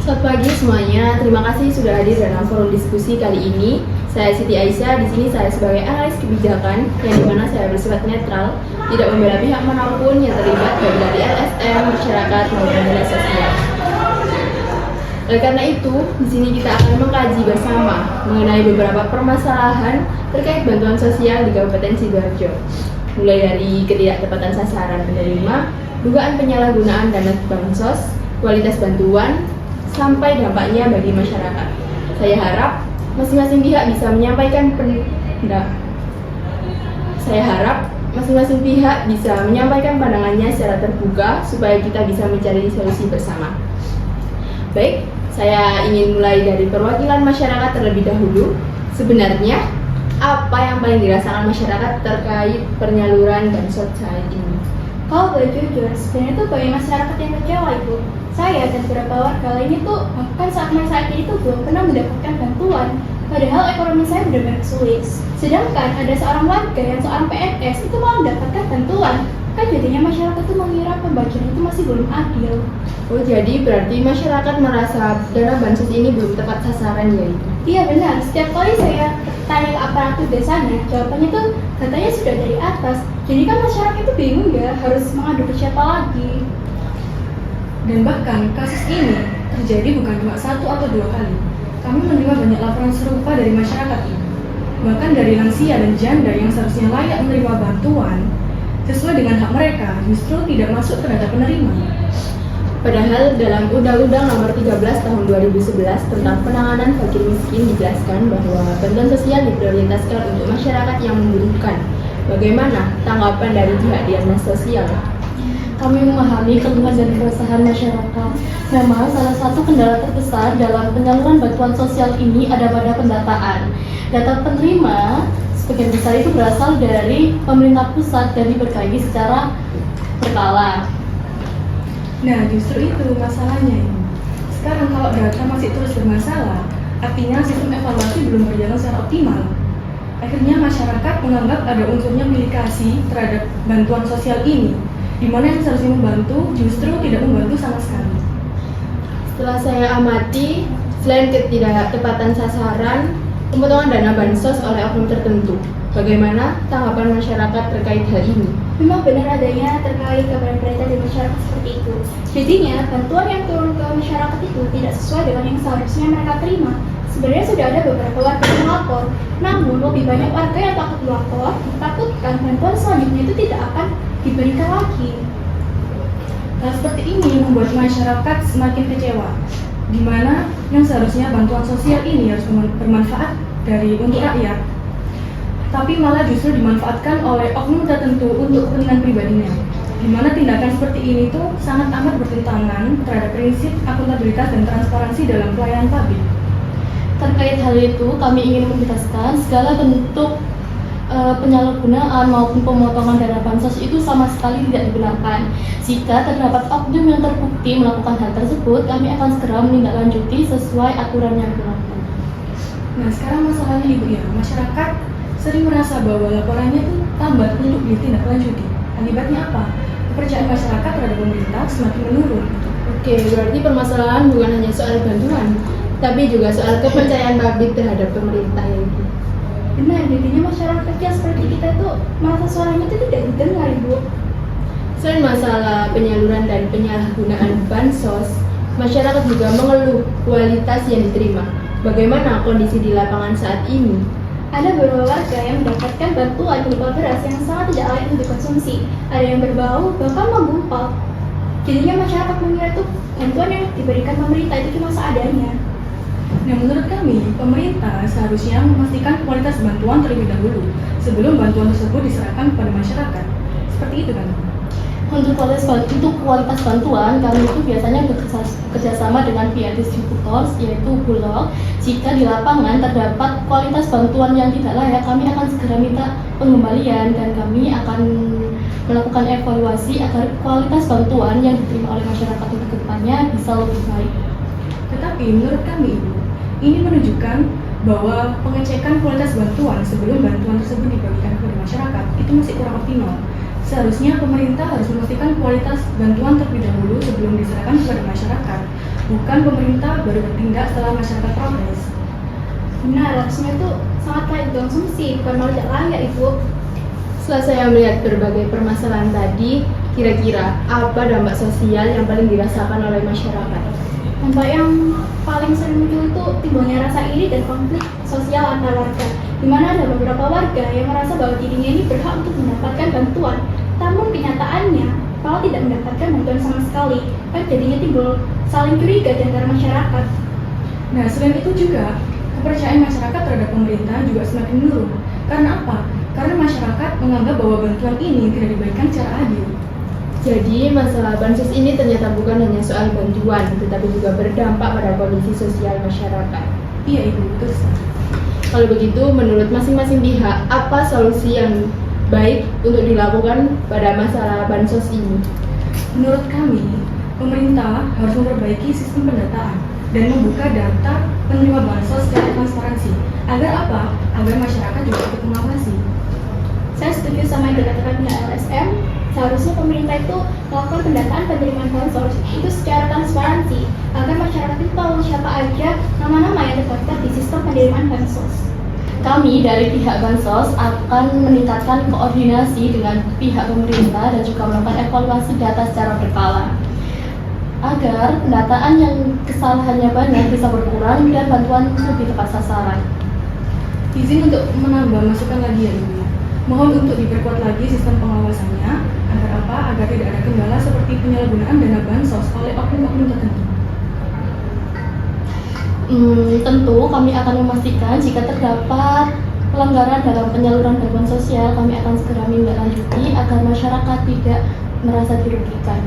Selamat pagi semuanya. Terima kasih sudah hadir dalam forum diskusi kali ini. Saya Siti Aisyah. Di sini saya sebagai analis kebijakan yang dimana saya bersifat netral, tidak membela pihak manapun yang terlibat baik dari LSM, masyarakat maupun media sosial. Oleh karena itu, di sini kita akan mengkaji bersama mengenai beberapa permasalahan terkait bantuan sosial di Kabupaten Sidoarjo, mulai dari ketidaktepatan sasaran penerima, dugaan penyalahgunaan dana bansos, kualitas bantuan, sampai dampaknya bagi masyarakat. Saya harap masing-masing pihak bisa menyampaikan pandangannya secara terbuka supaya kita bisa mencari solusi bersama. Baik, saya ingin mulai dari perwakilan masyarakat terlebih dahulu. Sebenarnya, apa yang paling dirasakan masyarakat terkait penyaluran bansos saat ini? Kalau boleh jujur, sebenarnya tuh banyak masyarakat yang kecewa, Ibu. Saya dan beberapa warga lainnya tuh bahkan saat ini tuh belum pernah mendapatkan bantuan. Padahal ekonomi saya benar-benar sulit. Sedangkan ada seorang warga yang seorang PNS itu malah mendapatkan bantuan. Kan jadinya masyarakat tuh mengira pembagian itu masih belum adil. Oh, jadi berarti masyarakat merasa dana bansos ini belum tepat sasaran ya itu? Iya benar, setiap kali saya tanya ke aparatur desanya, jawabannya tuh katanya sudah dari atas. Jadi kan masyarakat itu bingung ya, harus mengadu ke siapa lagi. Dan bahkan kasus ini terjadi bukan cuma 1 atau 2 kali. Kami menerima banyak laporan serupa dari masyarakat ini. Bahkan dari lansia dan janda yang seharusnya layak menerima bantuan sesuai dengan hak mereka, justru tidak masuk ke data penerima. Padahal dalam Undang-Undang Nomor 13 Tahun 2011 tentang penanganan fakir miskin dijelaskan bahwa bantuan sosial diprioritaskan untuk masyarakat yang membutuhkan. Bagaimana tanggapan dari pihak dinas sosial? Kami memahami keluhan dan keresahan masyarakat. Memang salah satu kendala terbesar dalam penyaluran bantuan sosial ini ada pada pendataan. Data penerima sebagian besar itu berasal dari pemerintah pusat dan diberbagi secara berkala. Nah, justru itu masalahnya ini. Sekarang kalau data masih terus bermasalah, artinya sistem evaluasi belum berjalan secara optimal. Akhirnya masyarakat menganggap ada unsurnya milikasi terhadap bantuan sosial ini, di mana yang seharusnya membantu justru tidak membantu sama sekali. Setelah saya amati, selain ketidaktepatan sasaran, pemotongan dana bansos oleh oknum tertentu, bagaimana tanggapan masyarakat terkait hal ini? Memang benar adanya terkait kabar berita di masyarakat seperti itu. Jadinya, bantuan yang turun ke masyarakat itu tidak sesuai dengan yang seharusnya mereka terima. Sebenarnya sudah ada beberapa warga yang melapor, namun lebih banyak warga yang takut melapor, takutkan bantuan selanjutnya itu tidak akan diberikan lagi. Hal seperti ini membuat masyarakat semakin kecewa, di mana yang seharusnya bantuan sosial ini harus bermanfaat untuk rakyat, tapi malah justru dimanfaatkan oleh oknum tertentu untuk kepentingan pribadinya, di mana tindakan seperti ini tuh sangat amat bertentangan terhadap prinsip akuntabilitas dan transparansi dalam pelayanan publik. Terkait hal itu, kami ingin menegaskan segala bentuk penyalahgunaan maupun pemotongan dana bansos itu sama sekali tidak dibenarkan. Jika terdapat oknum yang terbukti melakukan hal tersebut, kami akan segera menindaklanjuti sesuai aturan yang berlaku. Nah, sekarang masalahnya Ibu ya, masyarakat sering merasa bahwa laporannya itu lambat untuk ditindaklanjuti. Akibatnya apa? Kepercayaan masyarakat terhadap pemerintah semakin menurun. Oke, berarti permasalahan bukan hanya soal bantuan, tapi juga soal kepercayaan publik terhadap pemerintah ya Ibu. Benar, jadinya masyarakat yang seperti kita tuh merasa suaranya itu tidak didengar, Ibu. Selain masalah penyaluran dan penyalahgunaan bansos, masyarakat juga mengeluh kualitas yang diterima. Bagaimana kondisi di lapangan saat ini? Ada beberapa warga yang mendapatkan bantuan berupa beras yang sangat tidak layak untuk dikonsumsi. Ada yang berbau, bahkan menggumpal. Jadinya masyarakat mengira tuh bantuan yang diberikan pemerintah itu cuma seadanya. Nah, menurut kami, pemerintah seharusnya memastikan kualitas bantuan terlebih dahulu sebelum bantuan tersebut diserahkan kepada masyarakat. Seperti itu kan? Untuk kualitas bantuan, kami itu biasanya bekerjasama dengan pihak distributor, yaitu Bulog. Jika di lapangan terdapat kualitas bantuan yang tidak layak, kami akan segera minta pengembalian dan kami akan melakukan evaluasi agar kualitas bantuan yang diterima oleh masyarakat untuk kedepannya bisa lebih baik. Tetapi menurut kami, ini menunjukkan bahwa pengecekan kualitas bantuan sebelum bantuan tersebut dibagikan kepada masyarakat itu masih kurang optimal. Seharusnya pemerintah harus memastikan kualitas bantuan terlebih dahulu sebelum diserahkan kepada masyarakat, bukan pemerintah baru bertindak setelah masyarakat protes. Benar, harusnya itu sangat layak dikonsumsi, bukan malah tidak layak, Ibu. Setelah saya melihat berbagai permasalahan tadi, kira-kira apa dampak sosial yang paling dirasakan oleh masyarakat? Dampak yang paling sering muncul itu timbulnya rasa iri dan konflik sosial antar warga, di mana ada beberapa warga yang merasa bahwa dirinya ini berhak untuk mendapatkan bantuan, namun kenyataannya malah tidak mendapatkan bantuan sama sekali. Kan jadinya timbul saling curiga di antara masyarakat. Nah, selain itu juga, kepercayaan masyarakat terhadap pemerintah juga semakin menurun. Karena apa? Karena masyarakat menganggap bahwa bantuan ini tidak diberikan secara adil. Jadi, masalah bansos ini ternyata bukan hanya soal bantuan, tetapi juga berdampak pada kondisi sosial masyarakat. Iya, Ibu, betul sekali. Kalau begitu, menurut masing-masing pihak, apa solusi yang baik untuk dilakukan pada masalah bansos ini? Menurut kami, pemerintah harus memperbaiki sistem pendataan dan membuka data penerima bansos secara transparansi. Agar apa? Agar masyarakat juga ikut mengawasi. Saya setuju sama yang dikatakan pihak LSM. Seharusnya pemerintah itu melakukan pendataan penerimaan bansos itu secara transparansi agar masyarakat itu tahu siapa aja nama-nama yang terdaftar di sistem penerimaan bansos. Kami dari pihak Bansos akan meningkatkan koordinasi dengan pihak pemerintah dan juga melakukan evaluasi data secara berkala agar pendataan yang kesalahannya banyak bisa berkurang dan bantuan lebih tepat sasaran. Izin untuk menambah masukan lagi ya Ibu. Mohon untuk diperkuat lagi sistem pengawasannya agar apa? Agar tidak ada kendala seperti penyalahgunaan dana bansos oleh oknum-oknum tertentu. Tentu kami akan memastikan jika terdapat pelanggaran dalam penyaluran bantuan sosial, kami akan segera menindaklanjuti agar masyarakat tidak merasa dirugikan.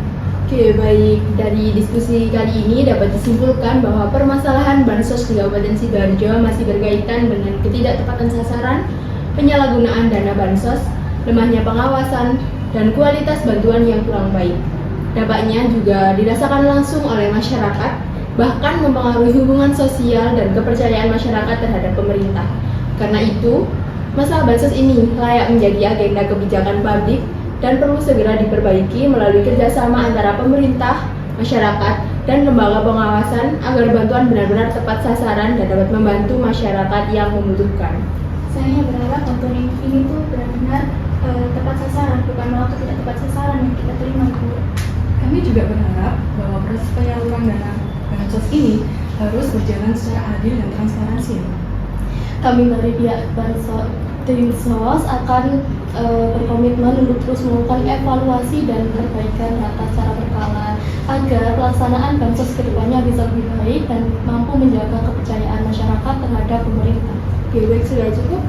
Oke, baik. Dari diskusi kali ini dapat disimpulkan bahwa permasalahan bansos di Kabupaten Sidoarjo masih berkaitan dengan ketidaktepatan sasaran, penyalahgunaan dana bansos, lemahnya pengawasan, dan kualitas bantuan yang kurang baik. Dampaknya juga dirasakan langsung oleh masyarakat, bahkan mempengaruhi hubungan sosial dan kepercayaan masyarakat terhadap pemerintah. Karena itu, masalah bansos ini layak menjadi agenda kebijakan publik dan perlu segera diperbaiki melalui kerjasama antara pemerintah, masyarakat, dan lembaga pengawasan agar bantuan benar-benar tepat sasaran dan dapat membantu masyarakat yang membutuhkan. Saya berharap bantuan ini tuh benar-benar tepat sasaran, bukan malah tidak tepat sasaran yang kita terima, Bu. Kami juga berharap bahwa proses penyaluran dana bansos ini harus berjalan secara adil dan transparansi. Kami dari pihak Bansos akan berkomitmen untuk terus melakukan evaluasi dan perbaikan data secara berkala agar pelaksanaan bansos kedepannya bisa lebih baik dan mampu menjaga kepercayaan masyarakat terhadap pemerintah. Oke, baik, sudah cukup.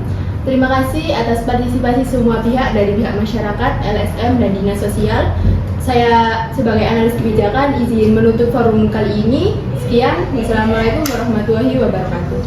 Terima kasih atas partisipasi semua pihak dari pihak masyarakat, LSM, dan Dinas Sosial. Saya sebagai analis kebijakan izin menutup forum kali ini. Sekian, wassalamualaikum warahmatullahi wabarakatuh.